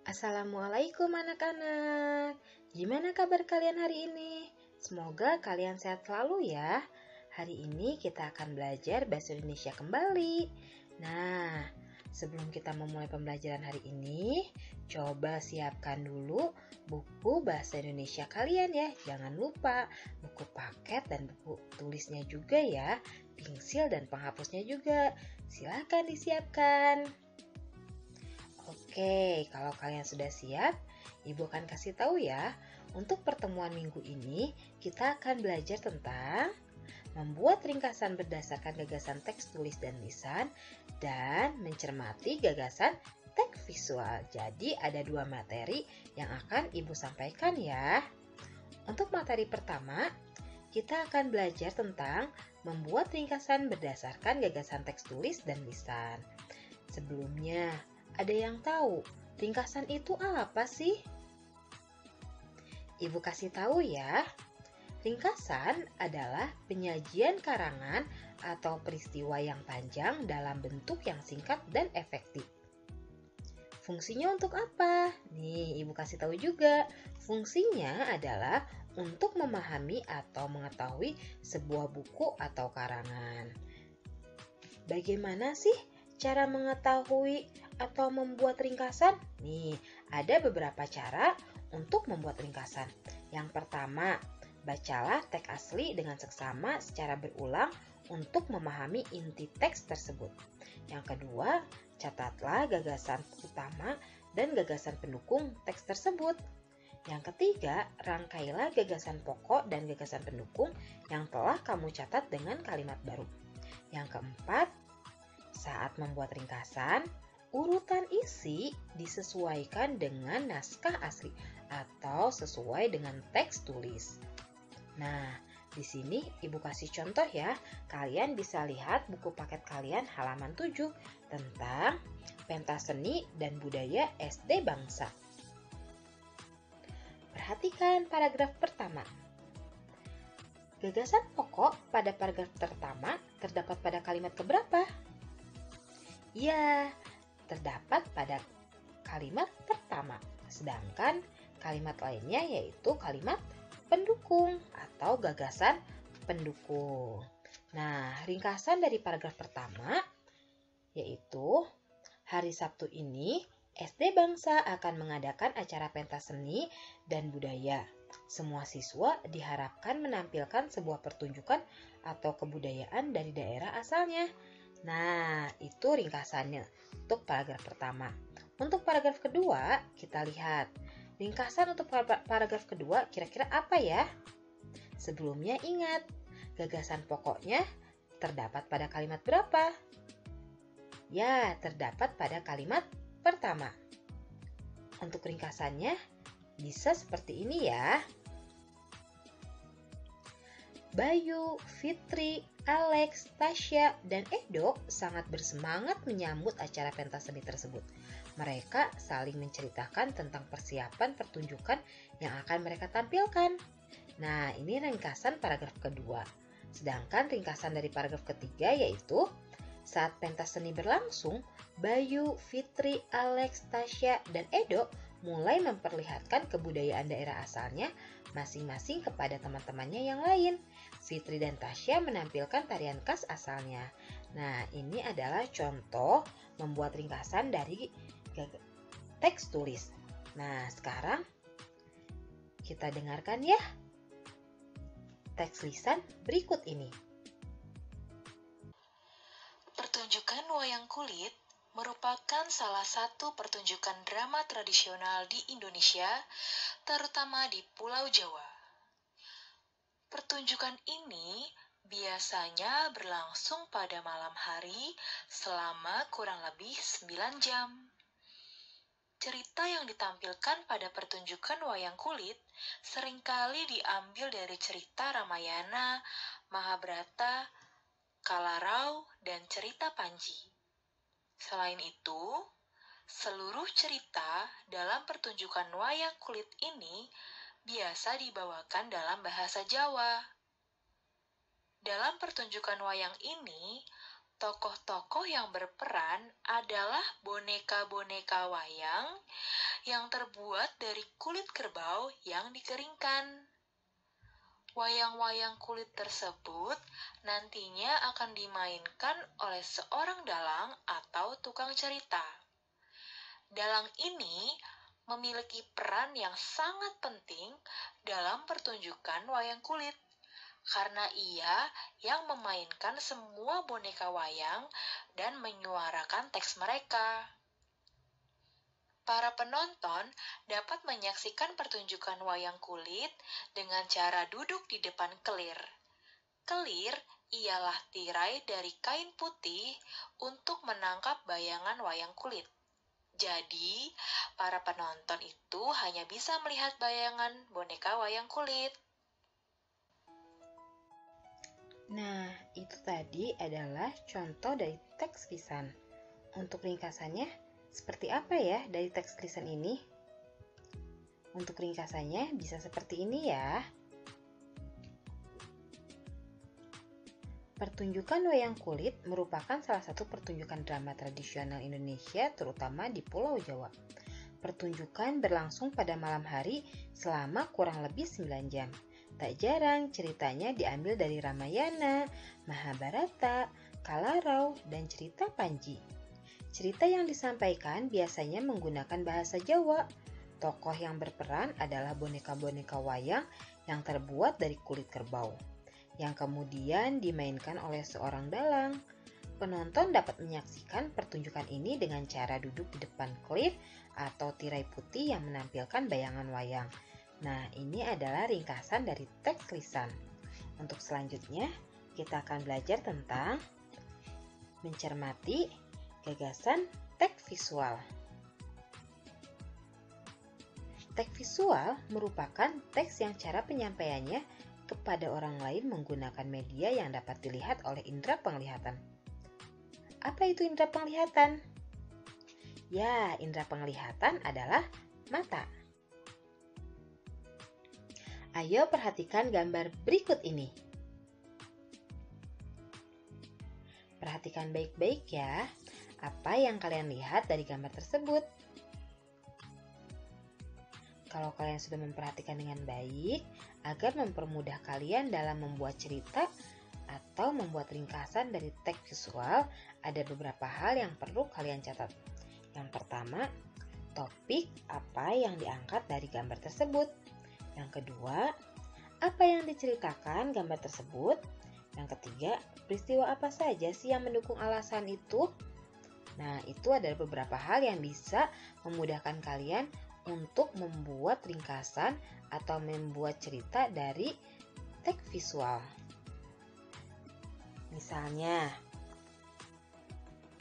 Assalamualaikum anak-anak. Gimana kabar kalian hari ini? Semoga kalian sehat selalu ya. Hari ini kita akan belajar bahasa Indonesia kembali. Nah, sebelum kita memulai pembelajaran hari ini, coba siapkan dulu buku bahasa Indonesia kalian ya. Jangan lupa buku paket dan buku tulisnya juga ya. Pensil dan penghapusnya juga. Silakan disiapkan. Oke, kalau kalian sudah siap, Ibu akan kasih tahu ya. Untuk pertemuan minggu ini, kita akan belajar tentang membuat ringkasan berdasarkan gagasan teks tulis dan lisan, dan mencermati gagasan teks visual. Jadi ada dua materi yang akan Ibu sampaikan ya. Untuk materi pertama, kita akan belajar tentang membuat ringkasan berdasarkan gagasan teks tulis dan lisan. Sebelumnya, ada yang tahu ringkasan itu apa sih? Ibu kasih tahu ya. Ringkasan adalah penyajian karangan atau peristiwa yang panjang dalam bentuk yang singkat dan efektif. Fungsinya untuk apa? Nih, Ibu kasih tahu juga. Fungsinya adalah untuk memahami atau mengetahui sebuah buku atau karangan. Bagaimana sih cara mengetahui atau membuat ringkasan? Nih, ada beberapa cara untuk membuat ringkasan. Yang pertama, bacalah teks asli dengan seksama secara berulang untuk memahami inti teks tersebut. Yang kedua, catatlah gagasan utama dan gagasan pendukung teks tersebut. Yang ketiga, rangkailah gagasan pokok dan gagasan pendukung yang telah kamu catat dengan kalimat baru. Yang keempat, saat membuat ringkasan, urutan isi disesuaikan dengan naskah asli atau sesuai dengan teks tulis. Nah, di sini Ibu kasih contoh ya. Kalian bisa lihat buku paket kalian halaman 7 tentang pentas seni dan budaya SD Bangsa. Perhatikan paragraf pertama. Gagasan pokok pada paragraf pertama terdapat pada kalimat keberapa? Ya, terdapat pada kalimat pertama, sedangkan kalimat lainnya yaitu kalimat pendukung atau gagasan pendukung. Nah, ringkasan dari paragraf pertama yaitu hari Sabtu ini SD Bangsa akan mengadakan acara pentas seni dan budaya. Semua siswa diharapkan menampilkan sebuah pertunjukan atau kebudayaan dari daerah asalnya. Nah, itu ringkasannya untuk paragraf pertama. Untuk paragraf kedua, kita lihat. Ringkasan untuk paragraf kedua kira-kira apa ya? Sebelumnya ingat, gagasan pokoknya terdapat pada kalimat berapa? Ya, terdapat pada kalimat pertama. Untuk ringkasannya bisa seperti ini ya. Bayu, Fitri, Alex, Tasya, dan Edo sangat bersemangat menyambut acara pentas seni tersebut. Mereka saling menceritakan tentang persiapan pertunjukan yang akan mereka tampilkan. Nah, ini ringkasan paragraf kedua. Sedangkan ringkasan dari paragraf ketiga yaitu saat pentas seni berlangsung, Bayu, Fitri, Alex, Tasya, dan Edo mulai memperlihatkan kebudayaan daerah asalnya masing-masing kepada teman-temannya yang lain. Fitri dan Tasya menampilkan tarian khas asalnya. Nah, ini adalah contoh membuat ringkasan dari teks tulis. Nah, sekarang kita dengarkan ya teks lisan berikut ini. Pertunjukan wayang kulit merupakan salah satu pertunjukan drama tradisional di Indonesia, terutama di Pulau Jawa. Pertunjukan ini biasanya berlangsung pada malam hari selama kurang lebih 9 jam. Cerita yang ditampilkan pada pertunjukan wayang kulit seringkali diambil dari cerita Ramayana, Mahabharata, Kalarau, dan cerita Panji. Selain itu, seluruh cerita dalam pertunjukan wayang kulit ini biasa dibawakan dalam bahasa Jawa. Dalam pertunjukan wayang ini, Tokoh-tokoh yang berperan adalah boneka-boneka wayang yang terbuat dari kulit kerbau yang dikeringkan. Wayang-wayang kulit tersebut nantinya akan dimainkan oleh seorang dalang atau tukang cerita. Dalang ini memiliki peran yang sangat penting dalam pertunjukan wayang kulit, karena ia yang memainkan semua boneka wayang dan menyuarakan teks mereka. Para penonton dapat menyaksikan pertunjukan wayang kulit dengan cara duduk di depan kelir. Kelir ialah tirai dari kain putih untuk menangkap bayangan wayang kulit. Jadi, para penonton itu hanya bisa melihat bayangan boneka wayang kulit. Nah, itu tadi adalah contoh dari teks lisan. Untuk ringkasannya, seperti apa ya dari teks lisan ini? Untuk ringkasannya bisa seperti ini ya. Pertunjukan wayang kulit merupakan salah satu pertunjukan drama tradisional Indonesia, terutama di Pulau Jawa. Pertunjukan berlangsung pada malam hari selama kurang lebih 9 jam. Tak jarang ceritanya diambil dari Ramayana, Mahabharata, Kalarau, dan cerita Panji. Cerita yang disampaikan biasanya menggunakan bahasa Jawa. Tokoh yang berperan adalah boneka-boneka wayang yang terbuat dari kulit kerbau, yang kemudian dimainkan oleh seorang dalang. Penonton dapat menyaksikan pertunjukan ini dengan cara duduk di depan klif atau tirai putih yang menampilkan bayangan wayang. Nah, ini adalah ringkasan dari teks lisan. Untuk selanjutnya, kita akan belajar tentang mencermati gagasan teks visual. Teks visual merupakan teks yang cara penyampaiannya kepada orang lain menggunakan media yang dapat dilihat oleh indera penglihatan. Apa itu indera penglihatan? Ya, indera penglihatan adalah mata. Ayo perhatikan gambar berikut ini. Perhatikan baik-baik ya, apa yang kalian lihat dari gambar tersebut. Kalau kalian sudah memperhatikan dengan baik, agar mempermudah kalian dalam membuat cerita atau membuat ringkasan dari teks visual, ada beberapa hal yang perlu kalian catat. Yang pertama, topik apa yang diangkat dari gambar tersebut. Yang kedua, apa yang diceritakan gambar tersebut. Yang ketiga, peristiwa apa saja sih yang mendukung alasan itu. Nah, itu adalah beberapa hal yang bisa memudahkan kalian untuk membuat ringkasan atau membuat cerita dari teks visual. Misalnya,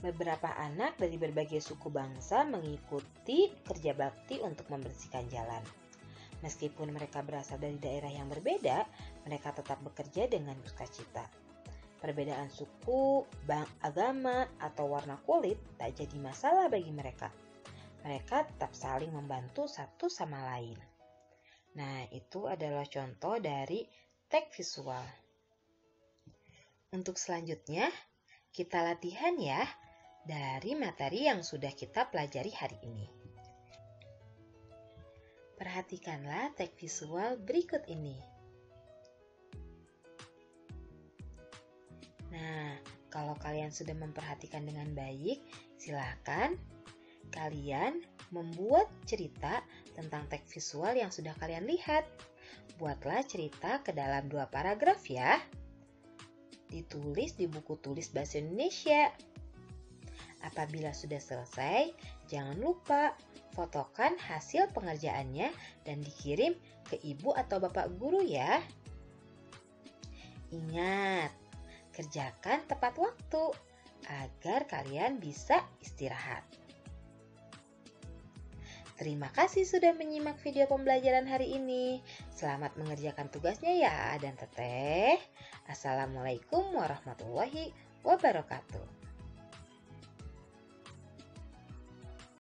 beberapa anak dari berbagai suku bangsa mengikuti kerja bakti untuk membersihkan jalan. Meskipun mereka berasal dari daerah yang berbeda, mereka tetap bekerja dengan sukacita. Perbedaan suku, agama, atau warna kulit tak jadi masalah bagi mereka. Mereka tetap saling membantu satu sama lain. Nah, itu adalah contoh dari teks visual. Untuk selanjutnya, kita latihan ya dari materi yang sudah kita pelajari hari ini. Perhatikanlah teks visual berikut ini. Nah, kalau kalian sudah memperhatikan dengan baik, silakan kalian membuat cerita tentang teks visual yang sudah kalian lihat. Buatlah cerita ke dalam 2 paragraf ya. Ditulis di buku tulis bahasa Indonesia. Apabila sudah selesai, jangan lupa fotokan hasil pengerjaannya dan dikirim ke ibu atau bapak guru ya. Ingat, kerjakan tepat waktu agar kalian bisa istirahat. Terima kasih sudah menyimak video pembelajaran hari ini. Selamat mengerjakan tugasnya ya, dan teteh. Assalamualaikum warahmatullahi wabarakatuh.